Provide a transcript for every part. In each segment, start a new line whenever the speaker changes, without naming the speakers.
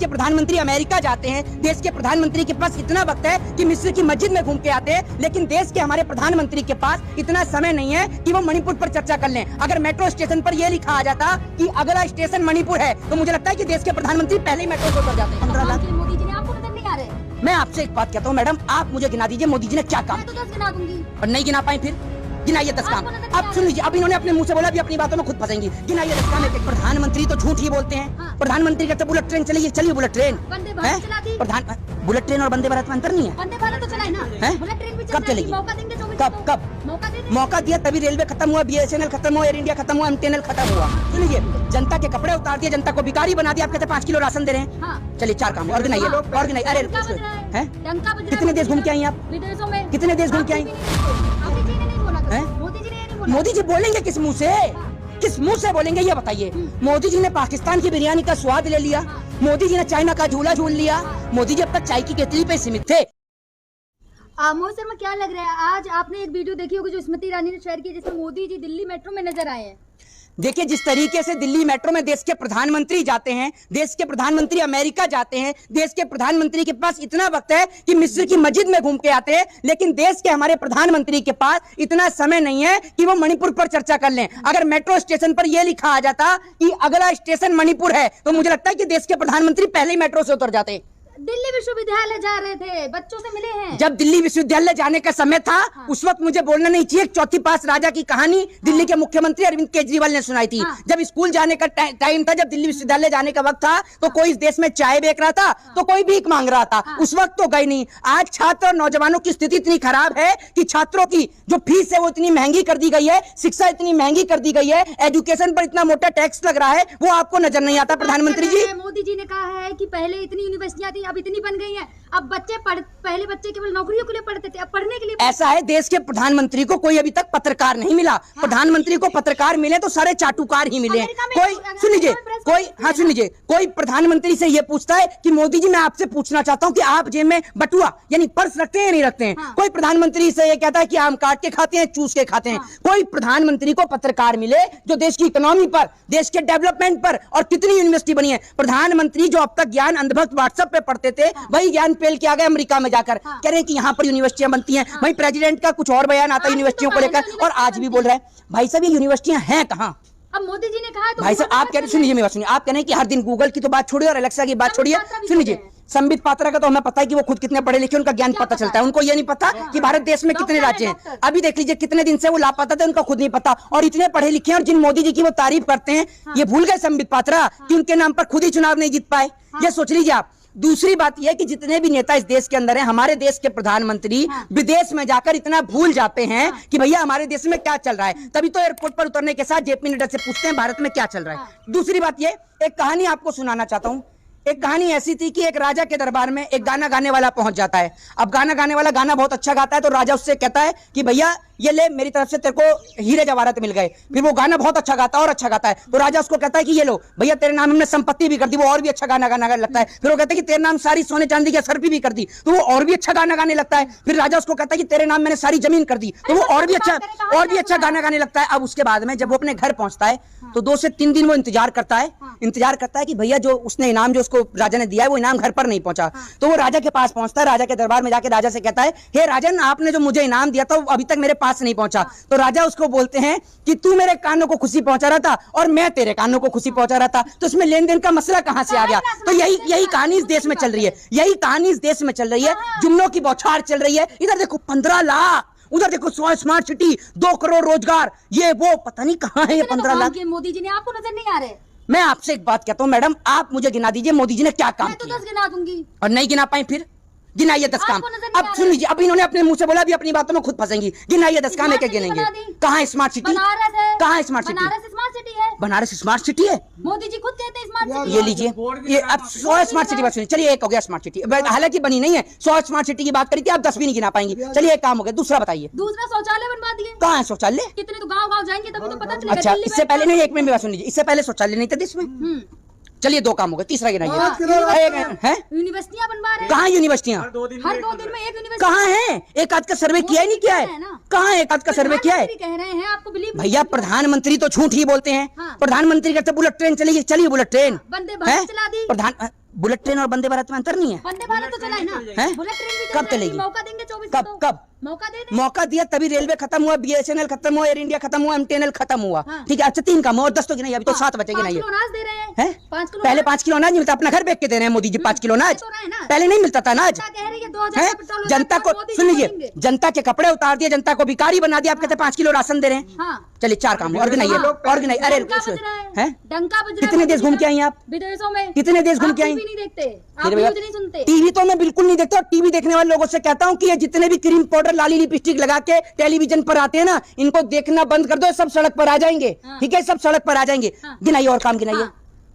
के प्रधानमंत्री अमेरिका जाते हैं, देश के प्रधानमंत्री के पास इतना वक्त है कि मिस्र की मस्जिद में घूम के आते हैं, लेकिन देश के हमारे प्रधानमंत्री के पास इतना समय नहीं है कि वो मणिपुर पर चर्चा कर लें। अगर मेट्रो स्टेशन पर यह लिखा आ जाता कि अगला स्टेशन मणिपुर है, तो मुझे लगता है कि देश के प्रधानमंत्री पहले ही मेट्रो से उतर जाते हैं। 15 लाख
मोदी जी ने आपको नजर नहीं आ रहे।
मैं आपसे एक बात कहता हूँ मैडम, आप मुझे गिना दीजिए मोदी जी ने क्या काम
मैं तो 10 गिना दूंगी।
और नहीं गिना पाए फिर गिनाइए 10 काम। अब सुन लीजिए, अब इन्होंने अपने मुंह से बोला, अभी अपनी बातों में खुद फंसेंगी। गिनाइए 10 काम। एक प्रधानमंत्री तो झूठ ही बोलते हैं।
हाँ।
प्रधानमंत्री कहते बुलेट ट्रेन चलिए, चलिए बुलेट ट्रेन।
वंदे भारत चला दी।
प्रधान बुलेट ट्रेन और वंदे भारत में अंतर नहीं है।
वंदे भारत तो चला है ना,
हैं?
बुलेट ट्रेन भी
कब चलेगी?
मौका देंगे 24
कब
को।
कब
मौका दे
मौका दिया तभी रेलवे खत्म हुआ, BSNL खत्म हुआ, एयर इंडिया खत्म हुआ, MTNL खत्म हुआ। सुन लीजिए, जनता के कपड़े उतार दिए, जनता को भिखारी बना दिया। आप कहते 5 किलो राशन दे रहे हैं।
हाँ।
चलिए 4 काम और गिनाइए, और गिनाइए। अरे
डंका बज रहा है।
हैं?
डंका बज रहा है।
कितने देश घूम के आई आप?
विदेशों में।
कितने देश घूम के आई?
मोदी जी ने नहीं बोला था।
हैं?
मोदी जी ने ये नहीं बोला।
मोदी जी बोलेंगे किस मुंह से? किस मुंह से बोलेंगे ये बताइए। मोदी जी ने पाकिस्तान की बिरयानी का स्वाद ले लिया, मोदी जी ने चाइना का झूला झूल लिया, मोदी जी अब तक चाय की केतली पे सीमित थे।
मोहित शर्मा, क्या लग रहा है, आज आपने एक वीडियो देखी होगी जो स्मृति ईरानी ने शेयर की, जिसमें मोदी जी दिल्ली मेट्रो में नजर आए हैं।
देखिए, जिस तरीके से दिल्ली मेट्रो में देश के प्रधानमंत्री जाते हैं, देश के प्रधानमंत्री अमेरिका जाते हैं, देश के प्रधानमंत्री के पास इतना वक्त है कि मिस्र की मस्जिद में घूम के आते हैं, लेकिन देश के हमारे प्रधानमंत्री के पास इतना समय नहीं है कि वो मणिपुर पर चर्चा कर लें। अगर मेट्रो स्टेशन पर यह लिखा आ जाता कि अगला स्टेशन मणिपुर है, तो मुझे लगता है कि देश के प्रधानमंत्री पहले ही मेट्रो से उतर जाते।
दिल्ली विश्वविद्यालय जा रहे थे, बच्चों से मिले हैं।
जब दिल्ली विश्वविद्यालय जाने का समय था, उस वक्त मुझे बोलना नहीं चाहिए। चौथी पास राजा की कहानी दिल्ली के मुख्यमंत्री अरविंद केजरीवाल ने सुनाई थी। जब स्कूल जाने का टाइम था, जब दिल्ली विश्वविद्यालय जाने का वक्त था, तो कोई इस देश में चाय बेच रहा था, तो कोई भीख मांग रहा था। उस वक्त तो गई नहीं। आज छात्र और नौजवानों की स्थिति इतनी खराब है कि छात्रों की जो फीस है वो इतनी महंगी कर दी गई है, शिक्षा इतनी महंगी कर दी गई है, एजुकेशन पर इतना मोटा टैक्स लग रहा है, वो आपको नजर नहीं आता। प्रधानमंत्री जी,
मोदी जी ने कहा है कि पहले इतनी यूनिवर्सिटियां थी, अब इतनी बन गई हैं। अब बच्चे पहले बच्चे केवल नौकरियों के लिए पढ़ते थे, अब पढ़ने के लिए।
ऐसा है, देश के प्रधानमंत्री को कोई अभी तक पत्रकार नहीं मिला। प्रधानमंत्री को पत्रकार मिले तो सारे चाटुकार ही मिले। कोई सुन लीजिए, सुन लीजिए, कोई प्रधानमंत्री से ये पूछता है कि मोदी जी मैं आपसे पूछना चाहता हूँ कि आप जेब में बटुआ यानी पर्स रखते हैं या नहीं रखते हैं। कोई प्रधानमंत्री से ये कहता है कि आम काट के खाते हैं, चूस के खाते हैं। कोई प्रधानमंत्री को पत्रकार मिले जो देश की इकोनॉमी पर, देश के डेवलपमेंट पर, और कितनी यूनिवर्सिटी बनी है। प्रधानमंत्री जो अब तक ज्ञान अंधभक्त व्हाट्सएप पे पढ़ते थे, वही ज्ञान पेल के आ गए अमेरिका में जाकर। कह रहे हैं कि यहाँ पर यूनिवर्सिटियां बनती हैं। वही प्रेसिडेंट का कुछ और बयान आता है यूनिवर्सिटियों को लेकर, और आज भी बोल रहे हैं। भाई साहब, ये यूनिवर्सिटियां हैं कहाँ?
अब मोदी जी ने कहा तो
भाई साहब, आप कह रहे, सुन लीजिए मेरी बात सुनिए, आप कह रहे हैं कि हर दिन गूगल की तो बात छोड़िए और एलेक्सा की बात छोड़िए। सुन लीजिए, संबित पात्रा का तो हमें पता है कि वो खुद कितने पढ़े लिखे, उनका ज्ञान पता चलता है। उनको ये नहीं पता कि भारत देश में कितने राज्य हैं। अभी देख लीजिए, कितने दिन से वो लापता थे, उनका खुद नहीं पता। और इतने पढ़े लिखे हैं, और जिन मोदी जी की वो तारीफ करते हैं, ये भूल गए संबित पात्रा कि उनके नाम पर खुद ही चुनाव नहीं जीत पाए। ये सोच लीजिए आप। दूसरी बात यह है कि जितने भी नेता इस देश के अंदर हैं, हमारे देश के प्रधानमंत्री विदेश में जाकर इतना भूल जाते हैं कि भैया हमारे देश में क्या चल रहा है। तभी तो एयरपोर्ट पर उतरने के साथ जेपी नड्डा से पूछते हैं भारत में क्या चल रहा है। दूसरी बात यह, एक कहानी आपको सुनाना चाहता हूं। एक कहानी ऐसी थी कि एक राजा के दरबार में एक गाना गाने वाला पहुंच जाता है। अब गाना गाने वाला गाना बहुत अच्छा गाता है, तो राजा उससे कहता है कि भैया ये ले, मेरी तरफ से तेरे को हीरे जवाहरात मिल गए। फिर वो गाना बहुत अच्छा गाता है और अच्छा गाता है, तो राजा उसको कहता है कि ये लो भैया, तेरे नाम हमने संपत्ति भी कर दी। वो और भी अच्छा गाना गाने लगता है। फिर वो कहता है कि तेरे नाम सारी सोने चांदी की असरफी भी कर दी, तो वो और भी अच्छा गाना गाने लगता है। फिर राजा उसको कहता है कि तेरे नाम मैंने सारी जमीन कर दी, तो वो और भी अच्छा गाना गाने लगता है। अब उसके बाद में जब वो अपने घर पहुंचता है, तो 2 से 3 दिन वो इंतजार करता है कि भैया जो उसने इनाम जो उसको राजा ने दिया है, वो इनाम घर पर नहीं पहुंचा। तो वो राजा के पास पहुंचता है, राजा के दरबार में जाके राजा से कहता है, हे राजन, आपने जो मुझे इनाम दिया था वो अभी तक मेरे पास नहीं पहुंचा। तो राजा उसको बोलते हैं कि तू मेरे कानों को खुशी पहुंचा रहा था और मैं तेरे कानों को खुशी पहुंचा रहा था, तो इसमें लेन देन का मसला कहां से आ गया? तो यही कहानी इस देश में चल रही है। यही कहानी इस देश में चल रही है। जुमलों की बौछार चल रही है। इधर देखो 15 लाख, उधर देखो 100 स्मार्ट सिटी, 2 करोड़ रोजगार, ये वो पता नहीं कहां है ये 15 लाख।
मोदी जी ने आपको नजर नहीं आ रहे।
मैं आपसे एक बात कहता हूं मैडम, आप मुझे गिना दीजिए मोदी जी ने क्या काम
मैं तो
किया।
10 गिना दूंगी।
और नहीं गिना पाए फिर गिनाइए 10 काम। अब सुन लीजिए, अब इन्होंने अपने मुंह से बोला, अभी अपनी बातों में खुद फंसेंगी। गिनाइए 10 काम, एक एक गिनेंगे। कहाँ स्मार्ट सिटी? कहाँ smart city?
Banaras smart city है।
बनारस स्मार्ट सिटी है?
मोदी जी खुद कहते हैं स्मार्ट सिटी।
ये लीजिए, ये अब 100 स्मार्ट सिटी बात सुनिए। चलिए, एक हो गया स्मार्ट सिटी, हालांकि बनी नहीं है। 100 स्मार्ट सिटी की बात करी थी, आप 10 भी नहीं गिना पाएंगी। चलिए, एक काम हो गया। दूसरा बताइए।
दूसरा शौचालय बनवा दिए।
कहाँ है शौचालय?
कितने तो गाँव जाएंगे तभी तो पता चलेगा।
अच्छा, इससे पहले नहीं, एक मिनट बात सुन लीजिए, इससे पहले शौचालय नहीं था देश में। चलिए, 2 काम हो गए। तीसरा गिनाइए।
यूनिवर्सिटियां बनवा रहे हैं।
कहाँ यूनिवर्सिटियां?
हर 2 दिन में एक यूनिवर्सिटी।
कहाँ है? एक आध का सर्वे किया है नहीं किया है? कहाँ है? एक आध का सर्वे किया है?
कह रहे हैं आपको बिलीव।
भैया, प्रधानमंत्री तो झूठ ही बोलते हैं। प्रधानमंत्री कहते बुलेट ट्रेन चलिए, चलिए बुलेट ट्रेन।
वंदे भारत चला दी।
बुलेट ट्रेन और वंदे भारत में अंतर नहीं है?
वंदे भारत तो चला है ना,
हैं?
बुलेट ट्रेन भी
कब
चल रही है,
चलेगी?
मौका देंगे 24
कब
को तो।
कब
मौका दे दें।
मौका दिया तभी रेलवे खत्म हुआ, BSNL खत्म हुआ, एयर इंडिया खत्म हुआ, MTNL खत्म हुआ।
हाँ।
ठीक है, अच्छा 3 काम हुआ और 10 तो गिनाइए, अभी तो 7 बचेगी
5
नहीं
किलो अनाज दे रहे हैं,
है?
5 किलो
पहले
अनाज
5 किलो अनाज नहीं मिलता, अपना घर बेच के दे रहे हैं मोदी जी 5 किलो अनाज।
तो रहे ना।
पहले नहीं मिलता था अनाज।
जनता कह रही है 2000
है?
का पेट्रोल हो जाएगा,
जनता को
मोदी जी
सुन लीजिए,
बोलेंगे।
जनता के कपड़े उतार दिए, जनता को भिखारी बना दिया। आप कहते 5 किलो राशन दे रहे हैं।
हाँ।
चलिए 4 काम हुआ और गिनाइए, और गिनाइए। अरे
डंका बज रहा है,
हैं?
डंका बज रहा है।
कितने देश घूम के आई हैं आप?
विदेशों में।
कितने देश घूम के आई?
आप टीवी नहीं देखते, आप
फिर भैया,
न्यूज़ नहीं सुनते।
टीवी तो मैं बिल्कुल नहीं देखता, और टीवी देखने वाले लोगों से कहता हूं कि ये जितने भी क्रीम पाउडर लाली लिपस्टिक लगा के टेलीविजन पर आते हैं ना, इनको देखना बंद कर दो, सब सड़क पर आ जाएंगे।
हाँ।
ठीक है, सब सड़क पर आ जाएंगे।
हाँ।
गिनाइए और काम गिनाइए।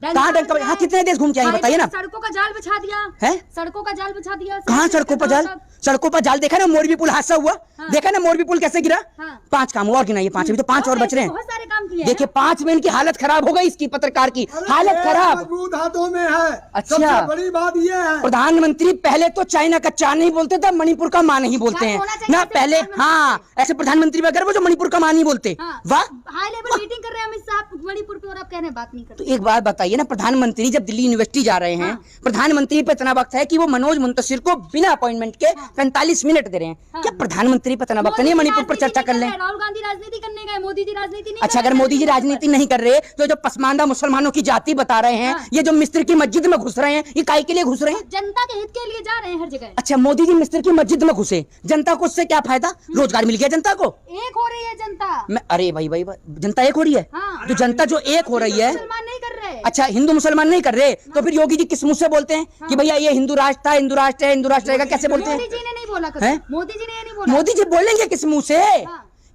कहाँ डंका? हाँ, कितने देश घूम के आई बताइए ना।
सड़कों का जाल बिछा दिया
है?
सड़कों का जाल बिछा दिया।
कहाँ सड़कों पर जाल? सड़कों पर जाल देखा ना, मोरबी पुल हादसा हुआ।
हाँ।
देखा ना मोरबी पुल कैसे गिरा।
हाँ।
5 काम हुआ और गिनाइए 5, अभी तो 5 और बच रहे हैं।
बहुत सारे काम किए
देखिए 5 में इनकी हालत खराब हो गई, इसकी पत्रकार की हालत खराब।
मजबूत हाथों में है।
अच्छा।
सबसे बड़ी बात ये है,
प्रधानमंत्री पहले तो चाइना का चा नहीं बोलते थे, मणिपुर का माँ नहीं बोलते हैं
होना चाहिए
ना
ऐसे
पहले।
प्रधानमंत्री।
हाँ, ऐसे प्रधानमंत्री वगैरह वो जो मणिपुर का माँ नहीं बोलते। वाह।
हाई लेवल मीटिंग कर रहे हैं अमित शाह मणिपुर पे, और आप कह रहे हैं बात नहीं कर
तो
रहे।
एक बात बताइए ना, प्रधानमंत्री जब दिल्ली यूनिवर्सिटी जा रहे हैं,
हाँ।
प्रधानमंत्री पे इतना वक्त है कि वो मनोज मुंतशिर को बिना अपॉइंटमेंट के 45 मिनट दे रहे हैं।
हाँ।
क्या प्रधानमंत्री पे इतना वक्त नहीं है मणिपुर पर चर्चा कर लें?
राहुल गांधी राजनीति करने गए, मोदी जी राजनीति नहीं
अच्छा,
कर
अगर
रहे।
मोदी जी राजनीति नहीं कर रहे तो जो पसमानदा मुसलमानों की जाति बता रहे हैं,
हाँ।
ये जो मिस्र की मस्जिद में घुस रहे हैं, ये काहे के लिए घुस रहे हैं?
जनता के हित के लिए जा रहे हैं हर जगह।
अच्छा, मोदी जी मिस्र की मस्जिद में घुसे, जनता को उससे क्या फायदा? रोजगार मिल गया जनता को।
एक हो रही है जनता।
मैं अरे भाई जनता एक हो रही है।
हाँ।
तो जनता जो एक हो रही है,
मुसलमान नहीं कर रहे।
अच्छा हिंदू मुसलमान नहीं कर रहे, तो फिर योगी जी किस मुंह से बोलते हैं कि भैया ये हिंदू राष्ट्र था, हिंदू राष्ट्र है, हिंदू राष्ट्र रहेगा? कैसे बोलते
मोदी
हैं?
जी ने नहीं बोला कभी।
हैं?
मोदी जी ने ये नहीं बोला।
मोदी जी बोलेंगे किस मुंह से?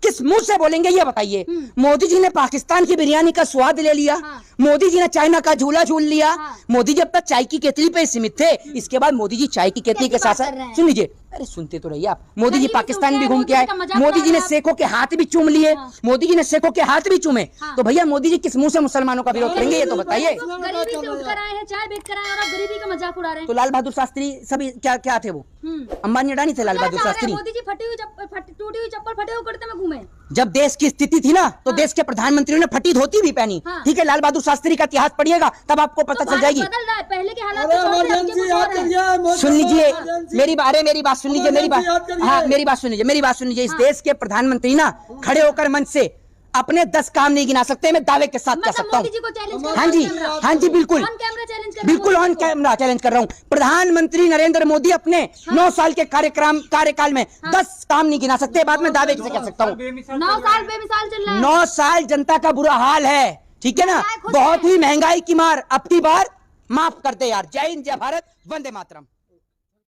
किस मुंह से बोलेंगे ये बताइए। मोदी जी ने पाकिस्तान की बिरयानी का स्वाद ले लिया।
हाँ।
मोदी जी ने चाइना का झूला झूल लिया।
हाँ।
मोदी जी अब तक चाय की केतली पे सीमित थे, इसके बाद मोदी जी चाय की केतली के
कैसी
साथ
बात कर रहे
साथ
हैं?
सुन लीजिए, अरे सुनते तो रहिए आप। मोदी जी
गरीबी
पाकिस्तान
तो
भी
क्या है,
घूम के आए,
मोदी जी का मजाक
मोदी जी ने
उड़ा रहे
शेखों के हाथ भी चूम लिए।
हाँ।
मोदी जी ने शेखों के हाथ भी चूमे।
हाँ।
तो भैया मोदी जी किस मुंह से मुसलमानों का विरोध करेंगे ये तो बताइए।
गरीबी से उठकर आए हैं, चाय बेच कर आए और आप गरीबी का मजाक उड़ा रहे हैं।
तो लाल बहादुर शास्त्री सभी क्या क्या थे? वो अंबानी अडानी थे लाल बहादुर शास्त्री।
मोदी जी टूटी हुई चप्पल फटे हुए कुर्ते में घूमे।
जब देश की स्थिति थी ना, तो देश के प्रधानमंत्री ने फटी धोती भी पहनी।
हाँ।
ठीक है, लाल बहादुर शास्त्री का इतिहास पढ़िएगा तब आपको पता चल जाएगी।
बदल रहा है, पहले के हालात
अरे
तो छोड़ रहे हैं,
इमरजेंसी
उनके
याद
कुछ और हैं।
करिए।
सुन लीजिए
इमरजेंसी।
मेरी बात सुन लीजिए, मेरी बात।
याद करिए।
हाँ, मेरी बात सुन लीजिए, मेरी बात सुन लीजिए। इस देश के प्रधानमंत्री ना खड़े होकर मंच से अपने 10 काम नहीं गिना सकते, मैं दावे के साथ कह
मतलब
सकता
मोदी जी को चैलेंज कर
हूँ। हाँ जी, हाँ जी, बिल्कुल
ऑन कैमरा चैलेंज कर
बिल्कुल ऑन कैमरा चैलेंज कर रहा हूँ। प्रधानमंत्री नरेंद्र मोदी अपने 9 साल के कार्यकाल में 10 काम नहीं गिना सकते, बाद में दावे से कह सकता हूँ।
9 साल बेमिसाल चल रहा है।
9 साल जनता का बुरा हाल है। ठीक है ना,
खुश
बहुत
है।
ही महंगाई की मार। अब की बार माफ कर दे यार। जय हिंद, जय भारत, वंदे मातरम।